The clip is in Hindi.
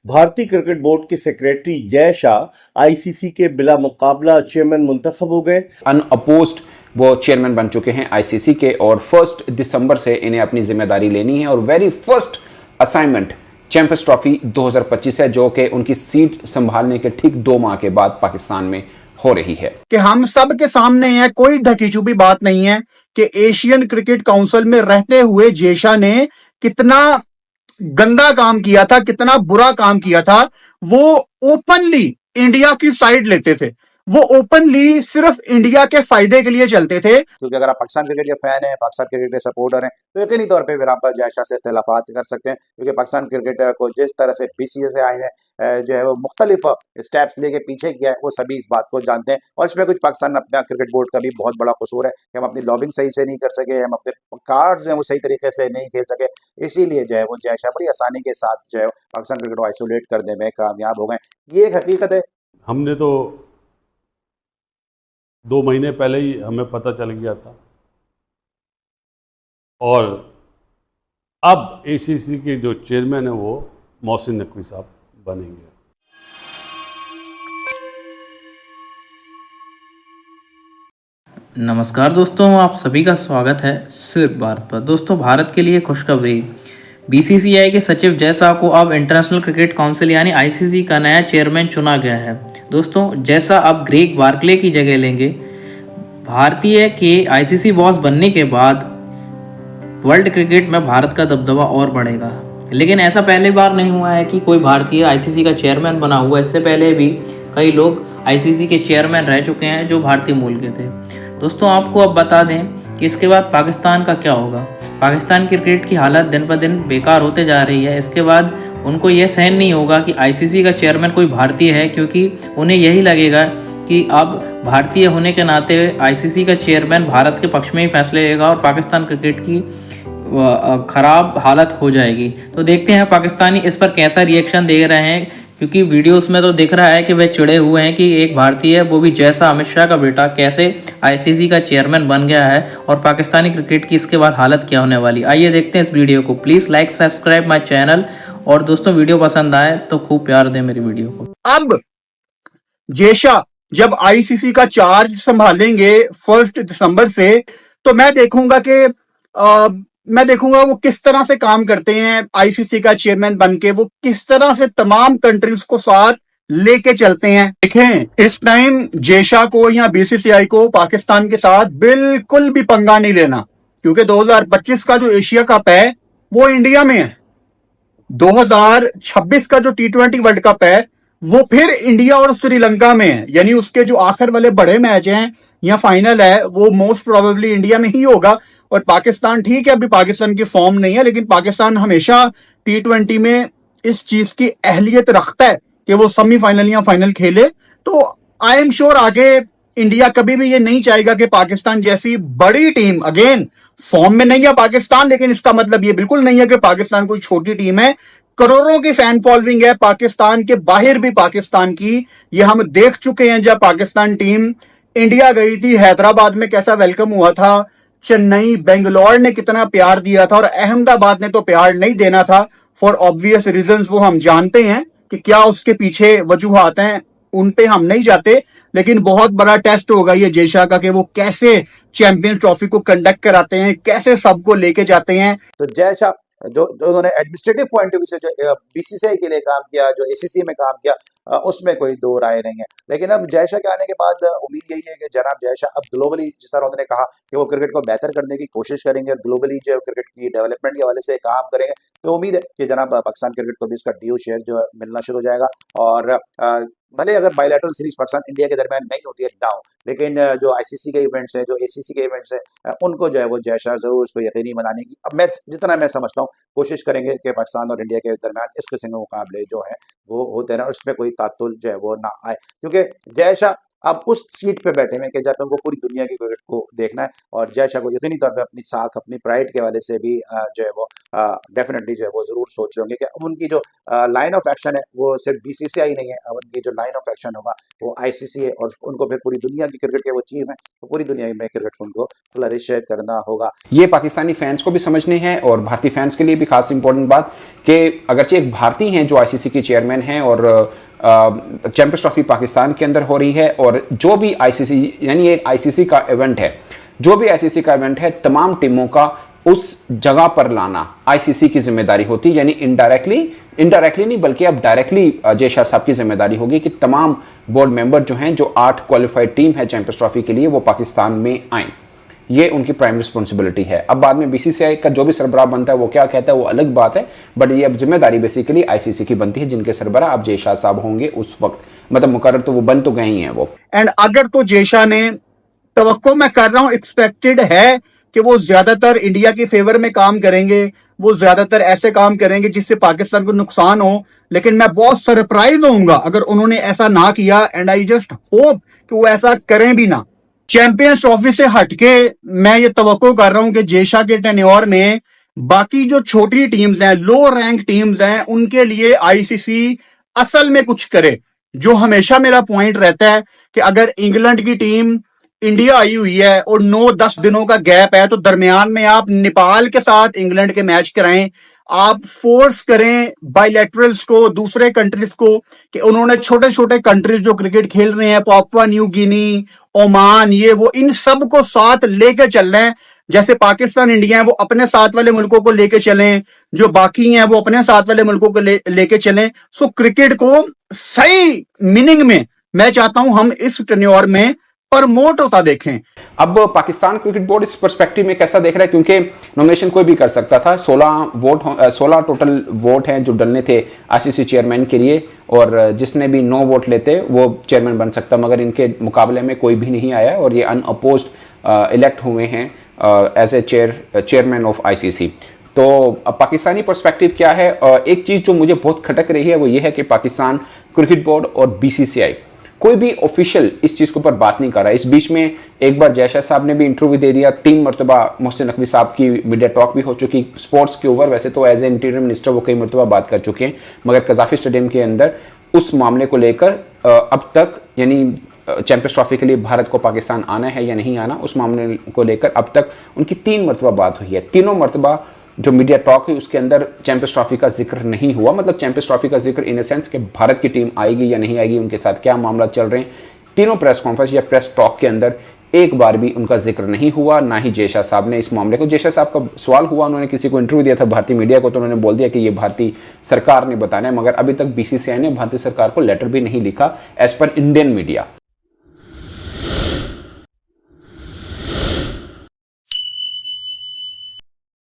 भारतीय क्रिकेट बोर्ड के सेक्रेटरी जय शाह आईसीसी के बिला मुकाबला चेयरमैन मुंतखब हो गए। अनअपोज्ड वो चेयरमैन बन चुके हैं आईसीसी के और 1 दिसंबर से इन्हें अपनी जिम्मेदारी लेनी है और very first assignment champions trophy 2025 है, जो कि उनकी सीट संभालने के ठीक 2 माह के बाद पाकिस्तान में हो रही है। कि हम सब के सामने है, कोई ढकी छुपी बात नहीं है कि एशियन क्रिकेट काउंसिल में रहते हुए जय शाह ने कितना गंदा काम किया था, कितना बुरा काम किया था। वो ओपनली इंडिया की साइड लेते थे, वो ओपनली सिर्फ इंडिया के फायदे के लिए चलते थे। क्योंकि अगर आप पाकिस्तान क्रिकेट के फैन हैं, पाकिस्तान क्रिकेट के सपोर्टर हैं, तो यकीनी तौर पे फिर आप जय शाह से इख्तिलाफात कर सकते हैं, क्योंकि पाकिस्तान क्रिकेट को जिस तरह से बीसीसीआई ने जो है वो मुख्तलिफ स्टेप्स लेके पीछे किया है, वो सभी इस बात को जानते हैं। और इसमें कुछ पाकिस्तान अपना क्रिकेट बोर्ड का भी बहुत बड़ा कसूर है कि हम अपनी लॉबिंग सही से नहीं कर सके, हम अपने कार्ड जो है वो सही तरीके से नहीं खेल सके, इसीलिए जो है वो जय शाह बड़ी आसानी के साथ जो है पाकिस्तान क्रिकेट को आइसोलेट करने में कामयाब हो गए। ये एक हकीकत है। हमने तो 2 महीने पहले ही हमें पता चल गया था और अब एसीसी के जो चेयरमैन है वो मोहसिन नकवी साहब बनेंगे। नमस्कार दोस्तों, आप सभी का स्वागत है सिर्फ भारत पर। दोस्तों, भारत के लिए खुशखबरी, बीसीसीआई के सचिव जय शाह को अब इंटरनेशनल क्रिकेट काउंसिल यानी आईसीसी का नया चेयरमैन चुना गया है। दोस्तों, जय शाह अब ग्रेग बार्कले की जगह लेंगे। भारतीय के आईसीसी बॉस बनने के बाद वर्ल्ड क्रिकेट में भारत का दबदबा और बढ़ेगा, लेकिन ऐसा पहली बार नहीं हुआ है कि कोई भारतीय आईसीसी का चेयरमैन बना हुआ। इससे पहले भी कई लोग आईसीसी के चेयरमैन रह चुके हैं जो भारतीय मूल के थे। दोस्तों, आपको अब बता दें कि इसके बाद पाकिस्तान का क्या होगा। पाकिस्तान क्रिकेट की हालत दिन ब दिन बेकार होते जा रही है। इसके बाद उनको यह सहन नहीं होगा कि आईसीसी का चेयरमैन कोई भारतीय है, क्योंकि उन्हें यही लगेगा कि अब भारतीय होने के नाते आईसीसी का चेयरमैन भारत के पक्ष में ही फैसले लेगा और पाकिस्तान क्रिकेट की ख़राब हालत हो जाएगी। तो देखते हैं पाकिस्तानी इस पर कैसा रिएक्शन दे रहे हैं, क्योंकि वीडियोस में तो दिख रहा है कि वे चिड़े हुए हैं कि एक भारतीय, वो भी जैसा अमित शाह का बेटा, कैसे आईसीसी का चेयरमैन बन गया है और पाकिस्तानी क्रिकेट की इसके बाद हालत क्या होने वाली। आइए देखते हैं इस वीडियो को। Please like subscribe my channel, और दोस्तों वीडियो पसंद आए तो खूब प्यार दें मेरी वीडियो को। अब जय शाह जब आईसीसी का चार्ज संभालेंगे 1 दिसंबर से, तो मैं देखूंगा वो किस तरह से काम करते हैं। आईसीसी का चेयरमैन बनके वो किस तरह से तमाम कंट्रीज को साथ लेके चलते हैं। देखें, इस टाइम जय शाह को या बीसीसीआई को पाकिस्तान के साथ बिल्कुल भी पंगा नहीं लेना, क्योंकि 2025 का जो एशिया कप है वो इंडिया में है। 2026 का जो T20 वर्ल्ड कप है वो फिर इंडिया और श्रीलंका में है, यानी उसके जो आखिर वाले बड़े मैच हैं या फाइनल है वो मोस्ट प्रोबेबली इंडिया में ही होगा। और पाकिस्तान, ठीक है अभी पाकिस्तान की फॉर्म नहीं है, लेकिन पाकिस्तान हमेशा T20 में इस चीज की अहलियत रखता है कि वो सेमीफाइनल या फाइनल खेले। तो आई एम श्योर आगे इंडिया कभी भी ये नहीं चाहेगा कि पाकिस्तान जैसी बड़ी टीम, अगेन फॉर्म में नहीं है पाकिस्तान, लेकिन इसका मतलब ये बिल्कुल नहीं है कि पाकिस्तान कोई छोटी टीम है। करोड़ों की फैन फॉलोइंग है पाकिस्तान के बाहर भी पाकिस्तान की। ये हम देख चुके हैं, जब पाकिस्तान टीम इंडिया गई थी हैदराबाद में कैसा वेलकम हुआ था, चेन्नई, बेंगलोर ने कितना प्यार दिया था, और अहमदाबाद ने तो प्यार नहीं देना था फॉर ऑब्वियस रीजंस। वो हम जानते हैं कि क्या उसके पीछे वजूहात हैं, उन पे हम नहीं जाते। लेकिन बहुत बड़ा टेस्ट होगा ये जय शाह का कि वो कैसे चैंपियंस ट्रॉफी को कंडक्ट कराते हैं, कैसे सबको लेके जाते हैं। तो जय शाह जो उन्होंने एडमिनिस्ट्रेटिव पॉइंट ऑफ व्यू से जो बीसीसीआई के लिए काम किया, जो एसीसी में काम किया, उसमें कोई दो राय नहीं है। लेकिन अब जय शाह के आने के बाद उम्मीद यही है कि जनाब जय शाह अब ग्लोबली, जिस तरह उन्होंने कहा कि वो क्रिकेट को बेहतर करने की कोशिश करेंगे और ग्लोबली जो क्रिकेट की डेवलपमेंट के हवाले से काम करेंगे, तो उम्मीद है कि जनाब पाकिस्तान क्रिकेट को भी उसका ड्यू शेयर जो है मिलना शुरू हो जाएगा। और भले अगर बायलैटरल सीरीज पाकिस्तान इंडिया के दरमियान नहीं होती है डाउन, लेकिन जो आईसीसी के इवेंट्स हैं, जो एसीसी के इवेंट्स हैं, उनको जो है वो जय शाह जरूर उसको यकीनी बनाने की, अब मैं जितना मैं समझता हूँ, कोशिश करेंगे कि पाकिस्तान और इंडिया के दरमियान इस किस्म के मुकाबले जो है वो होते रहें और उसमें कोई तातुल जो है वो ना आए। क्योंकि जय शाह अब उस सीट पे बैठे हैं कि जब उनको पूरी दुनिया की क्रिकेट को देखना है, और जय शाह को यकीनी तौर पे अपनी साख, अपनी प्राइड के हवाले से भी जो है वो डेफिनेटली जो है वो ज़रूर सोच रहे होंगे कि अब उनकी जो लाइन ऑफ एक्शन है वो सिर्फ बीसीसीआई नहीं है, अब उनकी जो लाइन ऑफ एक्शन होगा वो आईसीसी है, और उनको फिर पूरी दुनिया की क्रिकेट के वो चीज़ है, तो पूरी दुनिया में क्रिकेट को उनको फ्लरिश करना होगा। ये पाकिस्तानी फैंस को भी समझनी है और भारतीय फैंस के लिए भी खास इंपॉर्टेंट बात कि अगरचे एक भारतीय हैं जो आईसीसी के चेयरमैन हैं और चैंपियंस ट्रॉफी पाकिस्तान के अंदर हो रही है, और जो भी आईसीसी यानी एक आईसीसी का इवेंट है, जो भी आईसीसी का इवेंट है, तमाम टीमों का उस जगह पर लाना आईसीसी की जिम्मेदारी होती है। यानी इनडायरेक्टली नहीं बल्कि अब डायरेक्टली जय शाह साहब की जिम्मेदारी होगी कि तमाम बोर्ड मेंबर जो हैं, जो 8 क्वालिफाइड टीम है चैंपियंस ट्रॉफी के लिए, वो पाकिस्तान में आए। ये उनकी प्राइम रिस्पॉन्सिबिलिटी है। अब बाद में बीसीसीआई का जो भी सरबराह बनता है वो क्या कहता है वो अलग बात है, बट ये अब जिम्मेदारी बेसिकली आईसीसी की बनती है, जिनके सरबराह अब जय शाह साहब होंगे उस वक्त, मतलब मुकर्रर तो वो बन तो गए ही हैं वो। एंड अगर तो जय शाह ने, तवक्को मैं कर रहा हूं, एक्सपेक्टेड है कि वो ज्यादातर इंडिया के फेवर में काम करेंगे, वो ज्यादातर ऐसे काम करेंगे जिससे पाकिस्तान को नुकसान हो, लेकिन मैं बहुत सरप्राइज होऊंगा अगर उन्होंने ऐसा ना किया, एंड आई जस्ट होप कि वो ऐसा करें भी ना। चैंपियंस ट्रॉफी से हटके मैं ये तवक्को कर रहा हूं कि जय शाह के टेन्योर में बाकी जो छोटी टीम्स हैं, लो रैंक टीम्स हैं, उनके लिए आईसीसी असल में कुछ करे। जो हमेशा मेरा पॉइंट रहता है कि अगर इंग्लैंड की टीम इंडिया आई हुई है और 9-10 दिनों का गैप है, तो दरमियान में आप नेपाल के साथ इंग्लैंड के मैच कराएं, आप फोर्स करें बायलैटरल्स को, दूसरे कंट्रीज को, कि उन्होंने छोटे छोटे कंट्रीज जो क्रिकेट खेल रहे हैं, पापुआ न्यू गिनी, ओमान, ये वो, इन सब को साथ लेके चल रहे हैं। जैसे पाकिस्तान, इंडिया है, वो अपने साथ वाले मुल्कों को लेके चलें, जो बाकी हैं वो अपने साथ वाले मुल्कों को लेके चलें। सो क्रिकेट को सही मीनिंग में मैं चाहता हूं हम इस टेन्योर में प्रमोट होता देखें। अब पाकिस्तान क्रिकेट बोर्ड इस पर्सपेक्टिव में कैसा देख रहा है, क्योंकि नॉमिनेशन कोई भी कर सकता था। 16 टोटल वोट हैं जो डलने थे आईसीसी चेयरमैन के लिए, और जिसने भी 9 वोट लेते वो चेयरमैन बन सकता, मगर इनके मुकाबले में कोई भी नहीं आया और ये अनअपोज्ड इलेक्ट हुए हैं as a chairman of ICC. तो अब पाकिस्तानी पर्सपेक्टिव क्या है, एक चीज़ जो मुझे बहुत खटक रही है वो ये है कि पाकिस्तान क्रिकेट बोर्ड और बीसीसीआई कोई भी ऑफिशियल इस चीज़ के ऊपर बात नहीं कर रहा है। इस बीच में एक बार जय शाह साहब ने भी इंटरव्यू दे दिया, 3 मरतबा मोहसिन नकवी साहब की मीडिया टॉक भी हो चुकी स्पोर्ट्स के ऊपर। वैसे तो एज ए इंटीरियर मिनिस्टर वो कई मरतबा बात कर चुके हैं, मगर कजाफी स्टेडियम के अंदर उस मामले को लेकर अब तक, यानी चैंपियंस ट्रॉफी के लिए भारत को पाकिस्तान आना है या नहीं आना, उस मामले को लेकर अब तक उनकी 3 मरतबा बात हुई है। तीनों मरतबा जो मीडिया टॉक हुई उसके अंदर चैंपियंस ट्रॉफी का जिक्र नहीं हुआ, मतलब चैंपियंस ट्रॉफी का जिक्र इन अ सेंस कि भारत की टीम आएगी या नहीं आएगी, उनके साथ क्या मामला चल रहे हैं। तीनों प्रेस कॉन्फ्रेंस या प्रेस टॉक के अंदर एक बार भी उनका जिक्र नहीं हुआ, ना ही जय शाह साहब ने इस मामले को। जय शाह साहब का सवाल हुआ, उन्होंने किसी को इंटरव्यू दिया था भारतीय मीडिया को, तो उन्होंने बोल दिया कि ये भारतीय सरकार ने बताना है, मगर अभी तक बीसीसीआई ने भारतीय सरकार को लेटर भी नहीं लिखा एज पर इंडियन मीडिया।